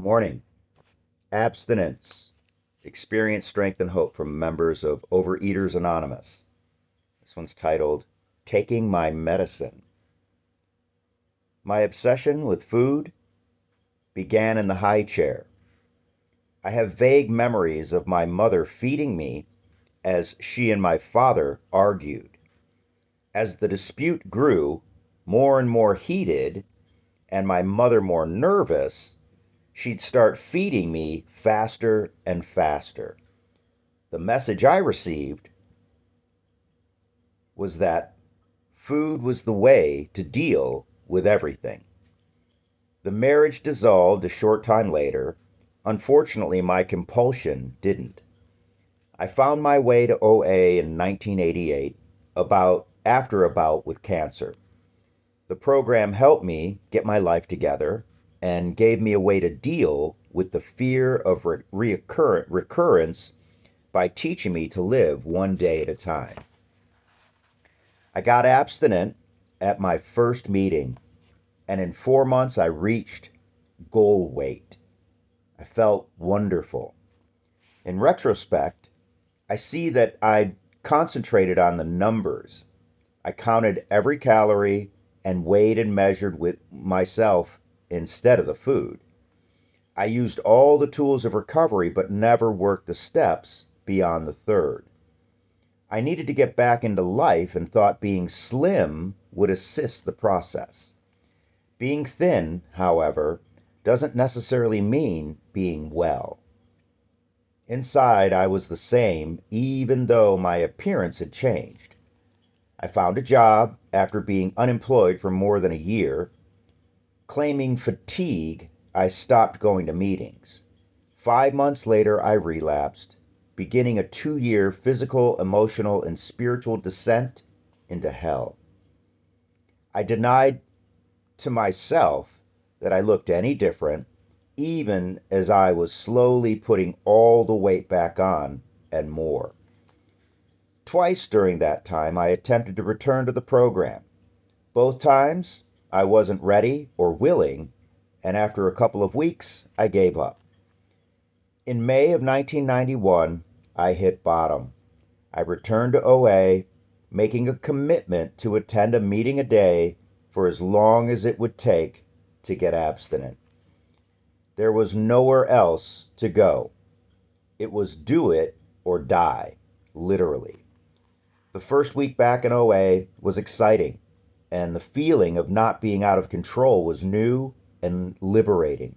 Morning. Abstinence. Experience, strength, and hope from members of Overeaters Anonymous. This one's titled, Taking My Medicine. My obsession with food began in the high chair. I have vague memories of my mother feeding me as she and my father argued. As the dispute grew more and more heated, and my mother more nervous, she'd start feeding me faster and faster. The message I received was that food was the way to deal with everything. The marriage dissolved a short time later. Unfortunately, my compulsion didn't. I found my way to OA in 1988, after a bout with cancer. The program helped me get my life together and gave me a way to deal with the fear of recurrence by teaching me to live one day at a time. I got abstinent at my first meeting, and in 4 months I reached goal weight. I felt wonderful. In retrospect, I see that I concentrated on the numbers. I counted every calorie and weighed and measured with myself instead of the food. I used all the tools of recovery but never worked the steps beyond the third. I needed to get back into life and thought being slim would assist the process. Being thin, however, doesn't necessarily mean being well. Inside, I was the same, even though my appearance had changed. I found a job after being unemployed for more than a year. Claiming fatigue, I stopped going to meetings. 5 months later, I relapsed, beginning a 2-year physical, emotional, and spiritual descent into hell. I denied to myself that I looked any different, even as I was slowly putting all the weight back on and more. Twice during that time, I attempted to return to the program. Both times, I wasn't ready or willing, and after a couple of weeks, I gave up. In May of 1991, I hit bottom. I returned to OA, making a commitment to attend a meeting a day for as long as it would take to get abstinent. There was nowhere else to go. It was do it or die, literally. The first week back in OA was exciting, and the feeling of not being out of control was new and liberating.